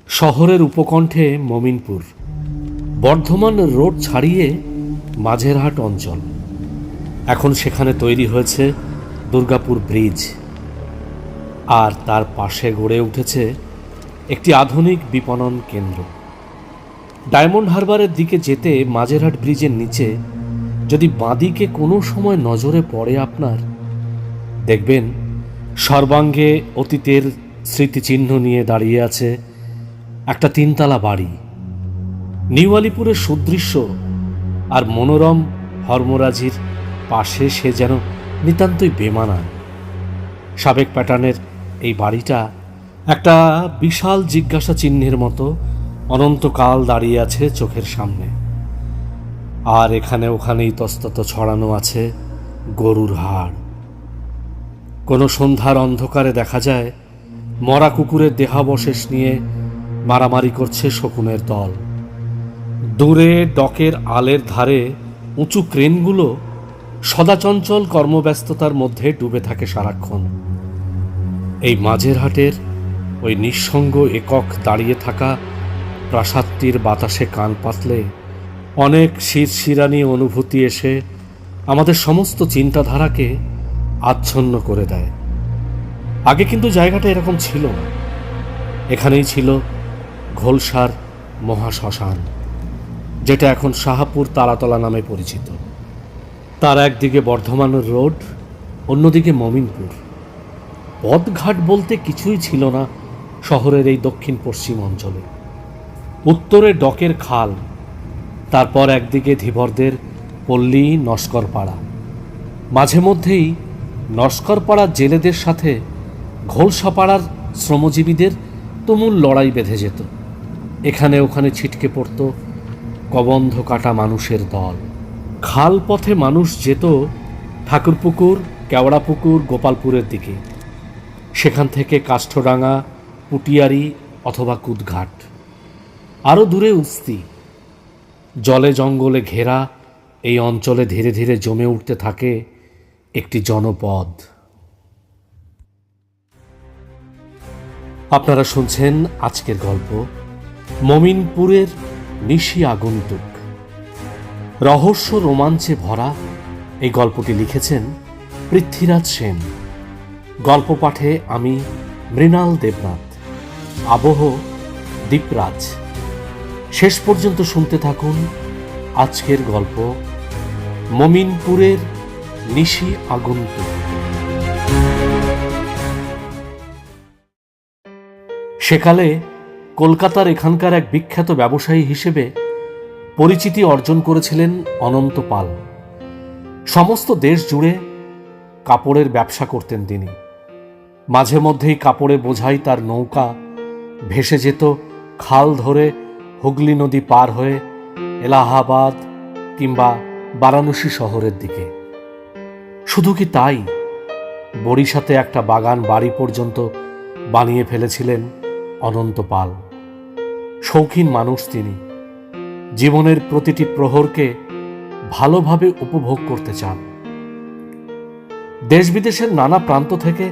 শহরের উপকণ্ঠে মমিনপুর, বর্ধমান রোড ছাড়িয়ে মাঝেরহাট অঞ্চল। এখন সেখানে তৈরি হয়েছে দুর্গাপুর ব্রিজ, আর তার পাশে গড়ে উঠেছে একটি আধুনিক বিপণন কেন্দ্র। ডায়মন্ড হারবারের দিকে যেতে মাঝেরহাট ব্রিজের নিচে যদি বাঁদিকে কোনো সময় নজরে পড়ে আপনার, দেখবেন সর্বাঙ্গে অতীতের স্মৃতিচিহ্ন নিয়ে দাঁড়িয়ে আছে একটা তিনতলা বাড়ি। নিউ আলিপুরের সুদৃশ্য আর মনোরম হরমোরাজির পাশে সে যেন নিতান্তই বেমানান। সাবেক প্যাটার্নের এই বাড়িটা একটা বিশাল জিজ্ঞাসা চিহ্নের মতো অনন্তকাল দাঁড়িয়ে আছে চোখের সামনে। আর এখানে ওখানে ইতস্তত ছড়ানো আছে গরুর হাড়। কোনো সন্ধ্যার অন্ধকারে দেখা যায় মরা কুকুরের দেহাবশেষ নিয়ে মারামারি করছে শকুনের দল। দূরে ডকের আলের ধারে উঁচু ক্রেনগুলো সদাচঞ্চল কর্মব্যস্ততার মধ্যে ডুবে থাকে সারাক্ষণ। এই মাঝেরহাটের ওই নিঃসঙ্গ একক দাঁড়িয়ে থাকা প্রাসাদটির বাতাসে কান পাতলে অনেক শিরশিরানি অনুভূতি এসে আমাদের সমস্ত চিন্তাধারাকে আচ্ছন্ন করে দেয়। আগে কিন্তু জায়গাটা এরকম ছিল না। এখানেই ছিল ঘোলসার মহাশ্মশান, যেটা এখন শাহপুর তারাতলা নামে পরিচিত। তার একদিকে বর্ধমান রোড, অন্যদিকে মমিনপুর। পথঘাট বলতে কিছুই ছিল না শহরের এই দক্ষিণ পশ্চিম অঞ্চলে। উত্তরে ডকের খাল, তারপর একদিকে ধীবরদের পল্লী নস্করপাড়া। মাঝে মধ্যেই নস্করপাড়ার জেলেদের সাথে ঘোলসাপাড়ার শ্রমজীবীদের তুমুল লড়াই বেঁধে যেত। এখানে ওখানে ছিটকে পড়ত কবন্ধ কাটা মানুষের দল। খাল পথে মানুষ যেত ঠাকুরপুকুর, কেওড়াপুকুর, গোপালপুরের দিকে। সেখান থেকে কাষ্ঠডাঙ্গা, পুটিয়ারি অথবা কুদঘাট। আরও দূরে উস্তি। জলে জঙ্গলে ঘেরা এই অঞ্চলে ধীরে ধীরে জমে উঠতে থাকে একটি জনপদ। আপনারা শুনছেন আজকের গল্প মমিনপুরের নিশি আগন্তুক। রহস্য রোমাঞ্চে ভরা এই গল্পটি লিখেছেন পৃথ্বীরাজ সেন। গল্প পাঠে আমি মৃণাল দেবনাথ, আবহ দীপরাজ। শেষ পর্যন্ত শুনতে থাকুন আজকের গল্প মমিনপুরের নিশি আগন্তুক। সেকালে কলকাতার এখানকার এক বিখ্যাত ব্যবসায়ী হিসেবে পরিচিতি অর্জন করেছিলেন অনন্ত পাল। সমস্ত দেশ জুড়ে কাপড়ের ব্যবসা করতেন তিনি। মাঝে মধ্যেই কাপড়ে বোঝাই তার নৌকা ভেসে যেত খাল ধরে হুগলি নদী পার হয়ে এলাহাবাদ কিংবা বারাণসী শহরের দিকে। শুধু কি তাই, বরিশাতে একটা বাগান বাড়ি পর্যন্ত বানিয়ে ফেলেছিলেন অনন্ত পাল। শৌখিন মানুষ তিনি। জীবনের প্রতিটি প্রহরকে ভালোভাবে উপভোগ করতে চান। দেশ বিদেশের নানা প্রান্ত থেকে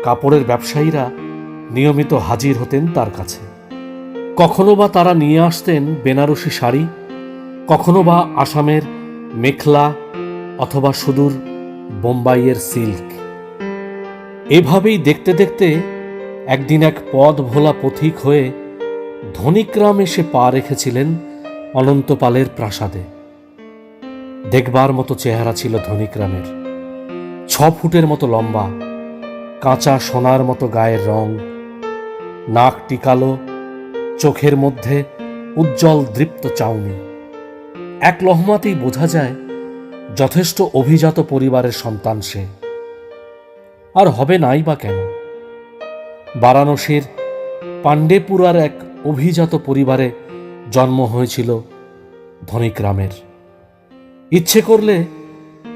কাপড়ের ব্যবসায়ীরা নিয়মিত হাজির হতেন তার কাছে। কখনো বা তারা নিয়ে আসতেন বেনারসি শাড়ি, কখনো বা আসামের মেখলা অথবা সুদূর বোম্বাইয়ের সিল্ক। এভাবেই দেখতে দেখতে একদিন এক পদ ভোলা পথিক হয়ে ধনিকরাম এসে পা রেখেছিলেন অনন্তপালের প্রাসাদে। দেখবার মতো চেহারা ছিল ধনিকরামের। 6 ফুটের মতো লম্বা, কাঁচা সোনার মতো গায়ের রং, নাক টিকালো, চোখের মধ্যে উজ্জ্বল দৃপ্ত চাউনি। এক লহমাতেই বোঝা যায় যথেষ্ট অভিজাত পরিবারের সন্তান সে। আর হবে নাই বা কেন? বারাণসীর পাণ্ডেপুরার এক অভিজাত পরিবারে জন্ম হয়েছিল ধনিকরামের। ইচ্ছে করলে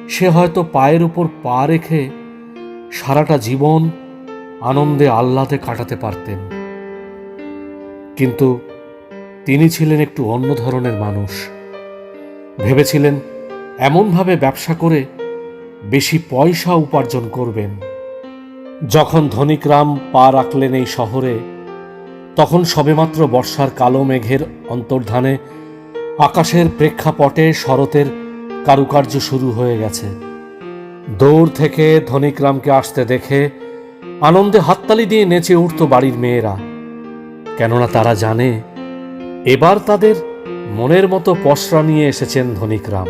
সে হয়তো পায়ের উপর পা রেখে সারাটা জীবন আনন্দে আহ্লাদে কাটাতে পারতেন। কিন্তু তিনি ছিলেন একটু অন্য ধরনের মানুষ। ভেবেছিলেন এমনভাবে ব্যবসা করে বেশি পয়সা উপার্জন করবেন। যখন ধনিকরাম পা রাখলেন এই শহরে, তখন সবেমাত্র বর্ষার কালো মেঘের অন্তর্ধানে আকাশের প্রেক্ষাপটে শরতের কারুকার্য শুরু হয়ে গেছে। দূর থেকে ধনিকরামকে আসতে দেখে আনন্দে হাততালি দিয়ে নেচে উঠত বাড়ির মেয়েরা, কেননা তারা জানে এবার তাদের মনের মতো পসরা নিয়ে এসেছেন ধনিকরাম।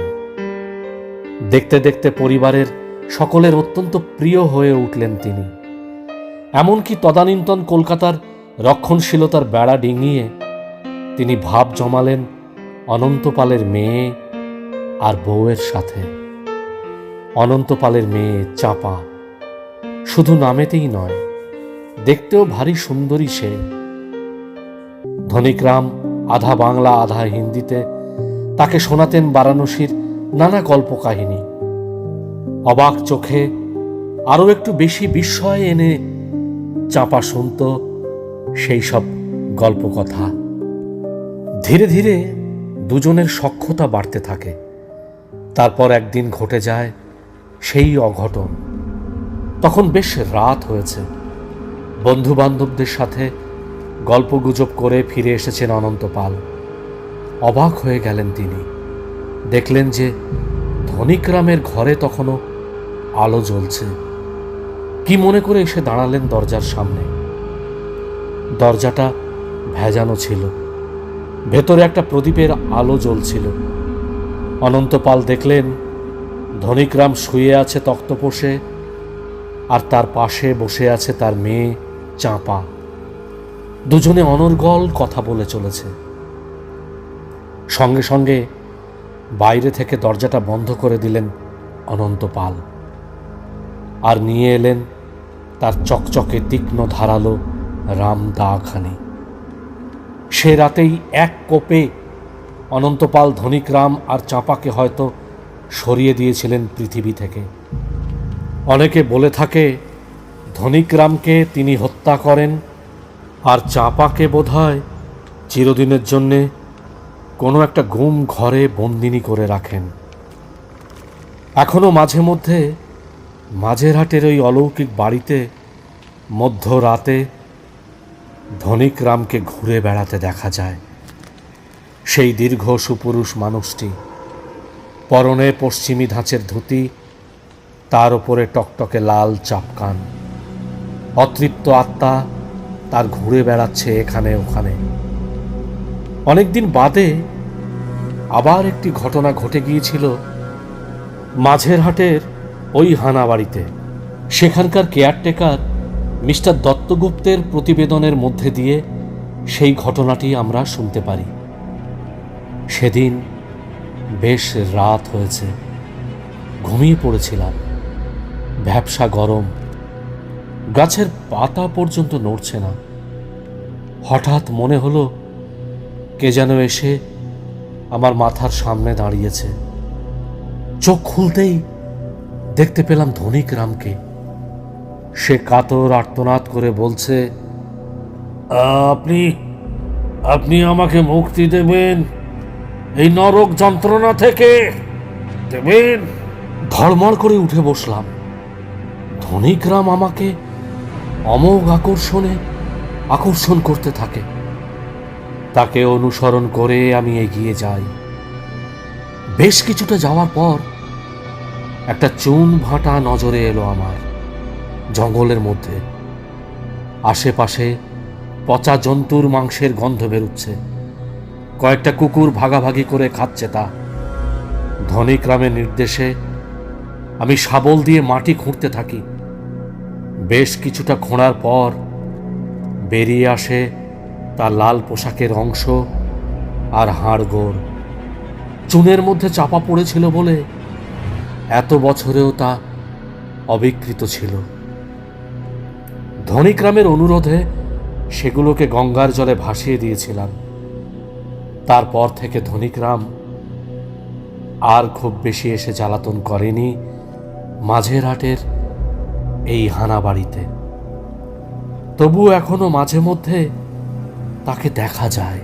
দেখতে দেখতে পরিবারের সকলের অত্যন্ত প্রিয় হয়ে উঠলেন তিনি। এমনকি তদানীন্তন কলকাতার রক্ষণশীলতার বেড়া ডিঙিয়ে তিনি ভাব জমালেন অনন্তপালের মেয়ে আর বউয়ের সাথে। অনন্তপালের মেয়ে চাপা শুধু নামেতেই নয়, দেখতেও ভারী সুন্দরী সে। ধনিকরাম আধা বাংলা আধা হিন্দিতে তাকে শোনাতেন বারাণসীর নানা কল্পকাহিনী। অবাক চোখে আরো একটু বেশি বিস্ময় এনে চাপা শুনত সেই সব গল্পকথা। ধীরে ধীরে দুজনের সখ্যতা বাড়তে থাকে। তারপর একদিন ঘটে যায় সেই অঘটন। তখন বেশ রাত হয়েছে। বন্ধু বান্ধবদের সাথে গল্পগুজব করে ফিরে এসেছেন অনন্তপাল। অবাক হয়ে গেলেন তিনি। দেখলেন যে ধনিকরামের ঘরে তখনও আলো জ্বলছে। কি মনে করে এসে দাঁড়ালেন দরজার সামনে। দরজাটা ভেজানো ছিল, ভেতরে একটা প্রদীপের আলো জ্বলছিল। অনন্তপাল দেখলেন ধনিকরাম শুয়ে আছে তক্তপোষে, আর তার পাশে বসে আছে তার মেয়ে চাঁপা। দুজনে অনর্গল কথা বলে চলেছে। সঙ্গে সঙ্গে বাইরে থেকে দরজাটা বন্ধ করে দিলেন অনন্তপাল, আর নিয়ে এলেন তার চকচকে তীক্ষ্ণ ধারালো রামদাখানি। সে রাতেই এক কোপে অনন্তপাল ধনিকরাম আর চাঁপাকে হয়তো সরিয়ে দিয়েছিলেন পৃথিবী থেকে। অনেকে বলে থাকে ধনিকরামকে তিনি হত্যা করেন, আর চাঁপাকে বোধহয় চিরদিনের জন্যে কোনো একটা গুম ঘরে বন্দিনী করে রাখেন। এখনো মাঝে মধ্যে মাঝেরহাটের ওই অলৌকিক বাড়িতে মধ্যরাতে ধনিকরামকে ঘুরে বেড়াতে দেখা যায়। সেই দীর্ঘ সুপুরুষ মানুষটি, পরনে পশ্চিমী ধাঁচের ধুতি, তার ওপরে টকটকে লাল চাপকান। অতৃপ্ত আত্মা তার ঘুরে বেড়াচ্ছে এখানে ওখানে। অনেকদিন বাদে আবার একটি ঘটনা ঘটে গিয়েছিল মাঝেরহাটের ওই হানা বাড়িতে। সেখানকার কেয়ারটেকার মিস্টার দত্তগুপ্তের প্রতিবেদনের মধ্যে দিয়ে সেই ঘটনাটি আমরা শুনতে পারি। সেদিন বেশ রাত হয়েছে, ঘুমিয়ে পড়েছিলাম। ভ্যাপসা গরম, গাছের পাতা পর্যন্ত নড়ছে না। হঠাৎ মনে হলো কে যেন এসে আমার মাথার সামনে দাঁড়িয়েছে। চোখ খুলতেই দেখতে পেলাম ধনিকরামকে। সে কাতর আর্তনাদ করে বলছে, আপনি আপনি আমাকে মুক্তি দেবেন এই নরক যন্ত্রণা থেকে, দেবেন? ধড়মড় করে উঠে বসলাম। ধনিকরাম আমাকে অমোঘ আকর্ষণ করতে থাকে। তাকে অনুসরণ করে আমি এগিয়ে যাই। বেশ কিছুটা যাওয়ার পর একটা চুন ভাটা নজরে এলো আমার। জঙ্গলের মধ্যে আশেপাশে পচা জন্তুর মাংসের গন্ধ বেরুচ্ছে। কয়েকটা কুকুর ভাগাভাগি করে খাচ্ছে তা। ধনিকরামের নির্দেশে আমি শাবল দিয়ে মাটি খুঁড়তে থাকি। বেশ কিছুটা খোঁড়ার পর বেরিয়ে আসে তার লাল পোশাকের অংশ আর হাড়গোড়। চুনের মধ্যে চাপা পড়েছিল বলে এত বছরেও তা অবিকৃত ছিল। ধনিকরামের অনুরোধে সেগুলোকে গঙ্গার জলে ভাসিয়ে দিয়েছিলাম। তারপর থেকে ধনিকরাম আর খুব বেশি এসে জ্বালাতন করেনি মাঝেরহাটের এই হানা বাড়িতে। তবু এখনো মাঝে মধ্যে তাকে দেখা যায়।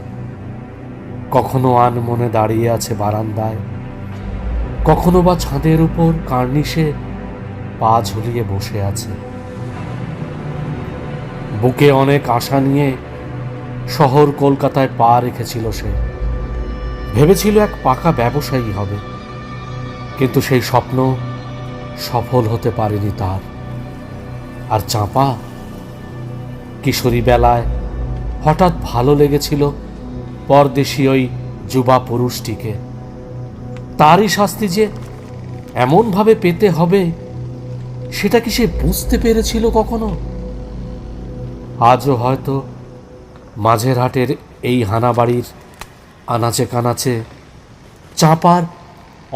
কখনো আনমনে দাঁড়িয়ে আছে বারান্দায়, কখনো বা ছাদের উপর কার্নিশে পা ঝুলিয়ে বসে আছে। বুকে অনেক আশা নিয়ে শহর কলকাতায় পা রেখেছিল সে। ভেবেছিল এক পাকা ব্যবসায়ী হবে, কিন্তু সেই স্বপ্ন সফল হতে পারেনি তার। আর চাঁপা কিশোরী বেলায় হঠাৎ ভালো লেগেছিল পরদেশী ওই যুবা পুরুষটিকে। তারই শাস্তি যে এমনভাবে পেতে হবে, সেটা কি সে বুঝতে পেরেছিল কখনো? আজও হয়তো মাঝের হাটের এই হানাবাড়ির আনাচে কানাচে চাঁপার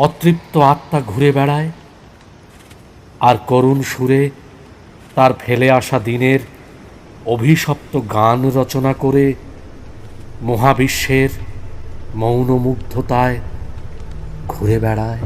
অতৃপ্ত আত্মা ঘুরে বেড়ায়, আর করুণ সুরে তার ফেলে আসা দিনের অভিশপ্ত গান রচনা করে মহাবিশ্বের মৌন মুগ্ধতায় ঘুরে বেড়ায়।